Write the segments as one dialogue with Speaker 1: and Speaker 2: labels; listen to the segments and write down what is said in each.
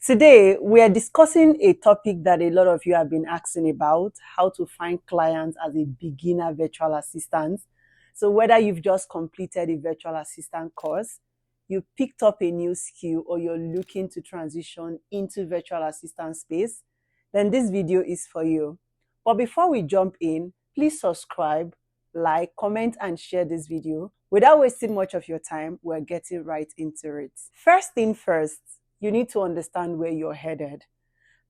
Speaker 1: Today, we are discussing a topic that a lot of you have been asking about, how to find clients as a beginner virtual assistant. So whether you've just completed a virtual assistant course, you picked up a new skill, or you're looking to transition into virtual assistant space, then this video is for you. But before we jump in, please subscribe, like, comment, and share this video. Without wasting much of your time, we're getting right into it. First thing first, you need to understand where you're headed.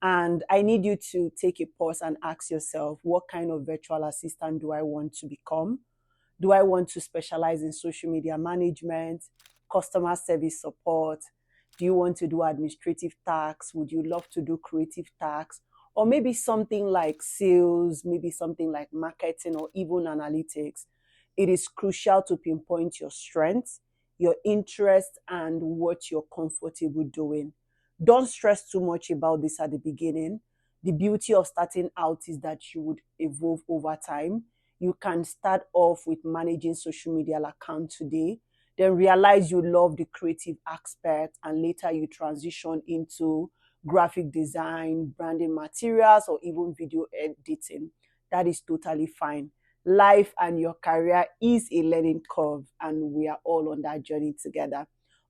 Speaker 1: And I need you to take a pause and ask yourself, what kind of virtual assistant do I want to become? Do I want to specialize in social media management, customer service support? Do you want to do administrative tasks? Would you love to do creative tasks? Or maybe something like sales, maybe something like marketing or even analytics. It is crucial to pinpoint your strengths, your interests, and what you're comfortable doing. Don't stress too much about this at the beginning. The beauty of starting out is that you would evolve over time. You can start off with managing social media account today, then realize you love the creative aspect, and later you transition into graphic design, branding materials, or even video editing. That is totally fine. Life and your career is a learning curve, and we are all on that journey together.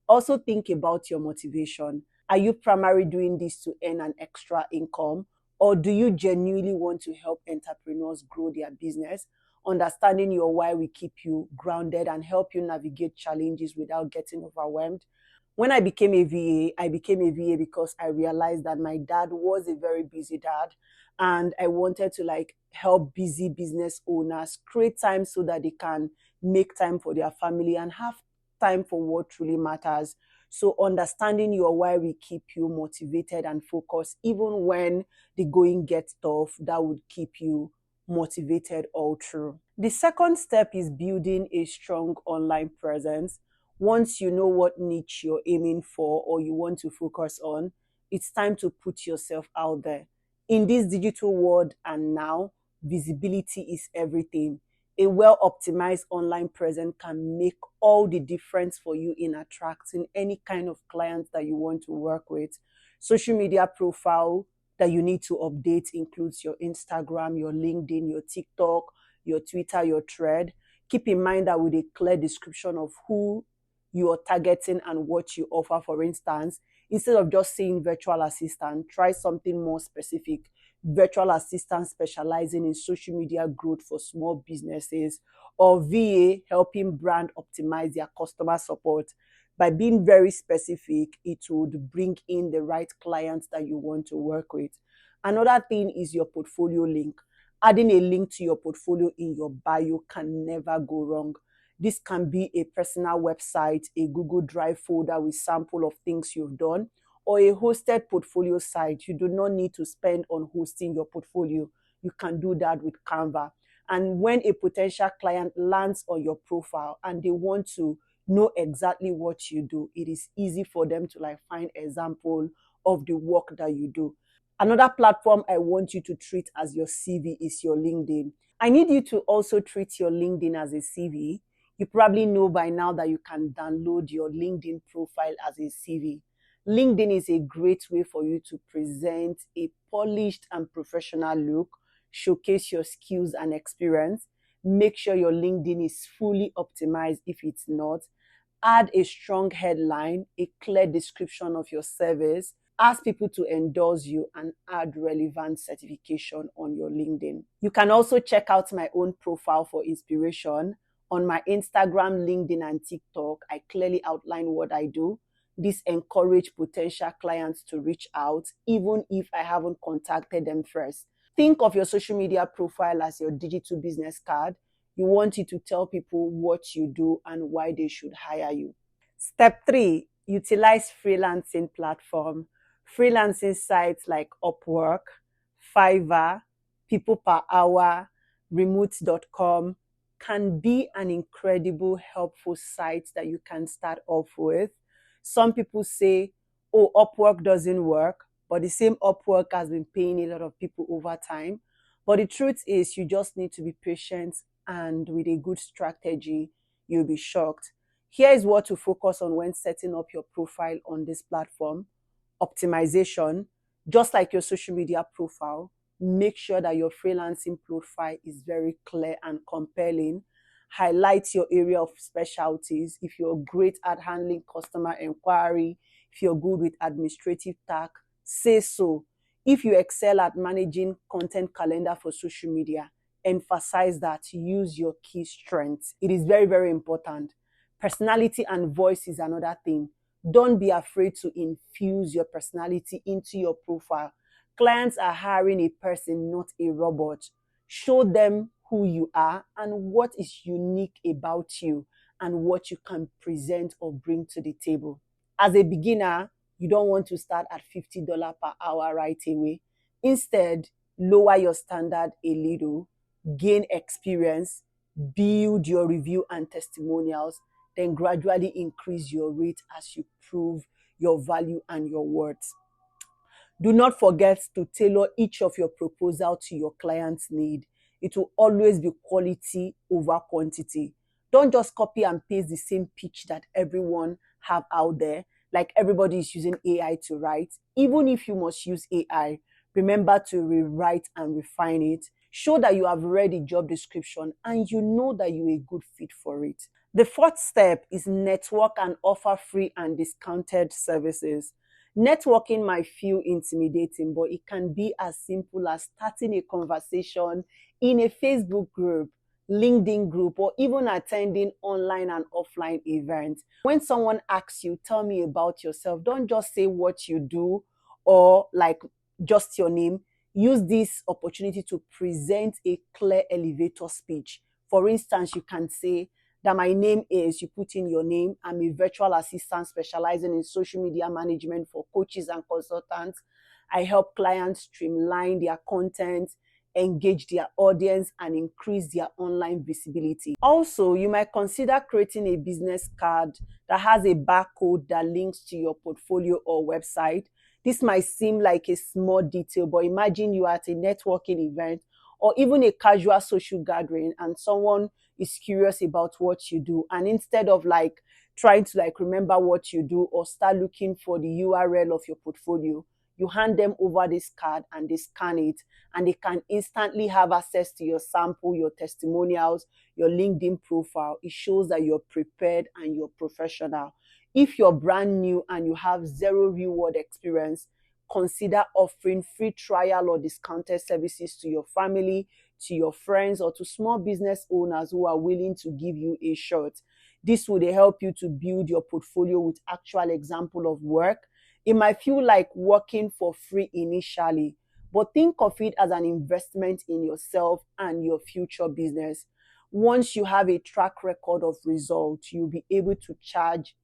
Speaker 1: Also, think about your motivation. Are you primarily doing this to earn an extra income, or do you genuinely want to help entrepreneurs grow their business? Understanding your why will keep you grounded and help you navigate challenges without getting overwhelmed. When I became a VA because I realized that my dad was a very busy dad, and I wanted to help busy business owners create time so that they can make time for their family and have time for what truly matters. So understanding your why will keep you motivated and focused even when the going gets tough. That would keep you motivated all through. The second step is building a strong online presence. Once you know what niche you're aiming for or you want to focus on, it's time to put yourself out there. In this digital world and now, visibility is everything. A well-optimized online presence can make all the difference for you in attracting any kind of clients that you want to work with. Social media profile that you need to update includes your Instagram, your LinkedIn, your TikTok, your Twitter, your Thread. Keep in mind that with a clear description of who you are targeting and what you offer. For instance, instead of just saying virtual assistant, try something more specific. Virtual assistant specializing in social media growth for small businesses, or VA helping brand optimize their customer support. By being very specific, it would bring in the right clients that you want to work with. Another thing is your portfolio link. Adding a link to your portfolio in your bio can never go wrong. This can be a personal website, a Google Drive folder with sample of things you've done, or a hosted portfolio site. You do not need to spend on hosting your portfolio. You can do that with Canva. And when a potential client lands on your profile and they want to know exactly what you do, it is easy for them to find example of the work that you do. Another platform I want you to treat as your CV is your LinkedIn. I need you to also treat your LinkedIn as a CV. You probably know by now that you can download your LinkedIn profile as a CV. LinkedIn is a great way for you to present a polished and professional look, showcase your skills and experience. Make sure your LinkedIn is fully optimized if it's not. Add a strong headline, a clear description of your service. Ask people to endorse you and add relevant certification on your LinkedIn. You can also check out my own profile for inspiration. On my Instagram, LinkedIn, and TikTok, I clearly outline what I do. This encourages potential clients to reach out, even if I haven't contacted them first. Think of your social media profile as your digital business card. You want it to tell people what you do and why they should hire you. Step 3, utilize freelancing platform. Freelancing sites like Upwork, Fiverr, People Per Hour, Remote.com can be an incredible, helpful site that you can start off with. Some people say, oh, Upwork doesn't work, but the same Upwork has been paying a lot of people over time. But the truth is, you just need to be patient, and with a good strategy, you'll be shocked. Here is what to focus on when setting up your profile on this platform. optimization, just like your social media profile. Make sure that your freelancing profile is very clear and compelling. Highlight your area of specialties. If you're great at handling customer inquiry, if you're good with administrative tasks, say so. If you excel at managing content calendar for social media, emphasize that. Use your key strengths. It is very, very important. Personality and voice is another thing. Don't be afraid to infuse your personality into your profile. Clients are hiring a person, not a robot. Show them who you are and what is unique about you and what you can present or bring to the table. As a beginner, you don't want to start at $50 per hour right away. Instead, lower your standard a little, gain experience, build your review and testimonials, then gradually increase your rate as you prove your value and your worth. Do not forget to tailor each of your proposal to your client's need. It will always be quality over quantity. Don't just copy and paste the same pitch that everyone have out there, like everybody is using AI to write. Even if you must use AI, remember to rewrite and refine it. Show that you have read the job description and you know that you're a good fit for it. The fourth step is network and offer free and discounted services. Networking might feel intimidating, but it can be as simple as starting a conversation in a Facebook group, LinkedIn group, or even attending online and offline events. When someone asks you, tell me about yourself, don't just say what you do or like just your name. Use this opportunity to present a clear elevator speech. For instance, you can say that my name is, you put in your name, I'm a virtual assistant specializing in social media management for coaches and consultants. I help clients streamline their content, engage their audience, and increase their online visibility. Also, you might consider creating a business card that has a barcode that links to your portfolio or website. This might seem like a small detail, but imagine you are at a networking event or even a casual social gathering and someone is curious about what you do. And instead of like trying to like remember what you do or start looking for the URL of your portfolio, you hand them over this card and they scan it and they can instantly have access to your sample, your testimonials, your LinkedIn profile. It shows that you're prepared and you're professional. If you're brand new and you have zero real-world experience, consider offering free trial or discounted services to your family, to your friends, or to small business owners who are willing to give you a shot. This would help you to build your portfolio with actual example of work. It might feel like working for free initially, but think of it as an investment in yourself and your future business. Once you have a track record of results, you'll be able to charge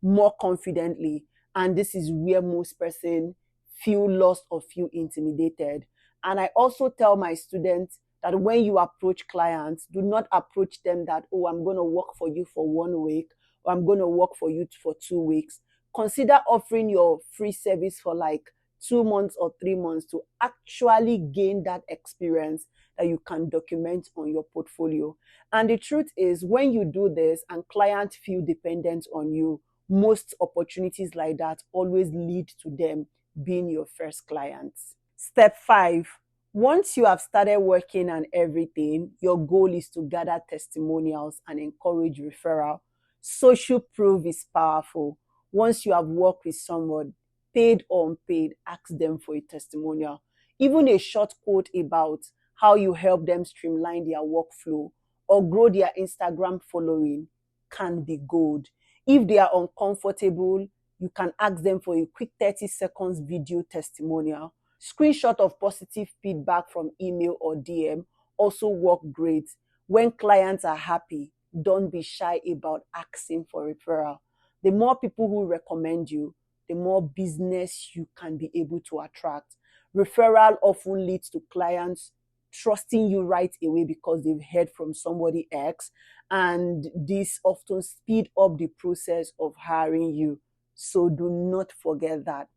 Speaker 1: more confidently. And this is where most persons feel lost or feel intimidated. And I also tell my students that when you approach clients, do not approach them that, oh, I'm going to work for you for 1 week or I'm going to work for you for 2 weeks. Consider offering your free service for like 2 months or 3 months to actually gain that experience that you can document on your portfolio. And the truth is, when you do this and clients feel dependent on you, most opportunities like that always lead to them being your first clients. Step 5. Once you have started working and everything, your goal is to gather testimonials and encourage referral. Social proof is powerful. Once you have worked with someone, paid or unpaid, ask them for a testimonial. Even a short quote about how you help them streamline their workflow or grow their Instagram following can be gold. If they are uncomfortable, you can ask them for a quick 30 seconds video testimonial. Screenshot of positive feedback from email or DM also work great. When clients are happy, don't be shy about asking for referral. The more people who recommend you, the more business you can be able to attract. Referral often leads to clients trusting you right away because they've heard from somebody else, and this often speed up the process of hiring you. So do not forget that.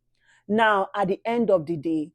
Speaker 1: Now, at the end of the day,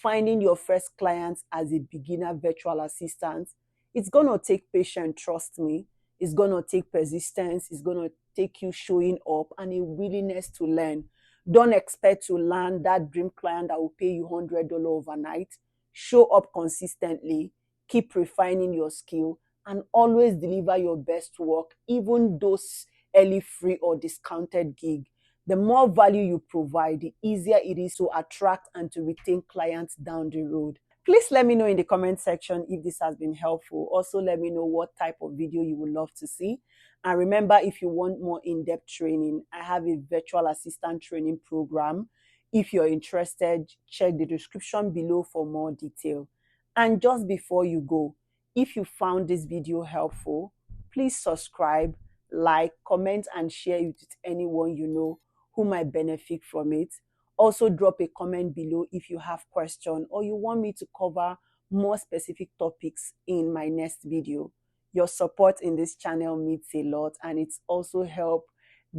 Speaker 1: finding your first clients as a beginner virtual assistant, it's going to take patience, trust me. It's going to take persistence. It's going to take you showing up and a willingness to learn. Don't expect to land that dream client that will pay you $100 overnight. Show up consistently, keep refining your skill, and always deliver your best work, even those early free or discounted gig. The more value you provide, the easier it is to attract and to retain clients down the road. Please let me know in the comment section if this has been helpful. Also, let me know what type of video you would love to see. And remember, if you want more in-depth training, I have a virtual assistant training program. If you're interested, check the description below for more detail. And just before you go, if you found this video helpful, please subscribe, like, comment, and share it with anyone you know who might benefit from it. Also, drop a comment below if you have questions or you want me to cover more specific topics in my next video. Your support in this channel means a lot, and it's also help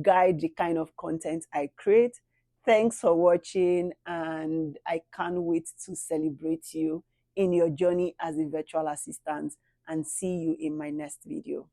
Speaker 1: guide the kind of content I create. Thanks for watching, and I can't wait to celebrate you in your journey as a virtual assistant, and see you in my next video.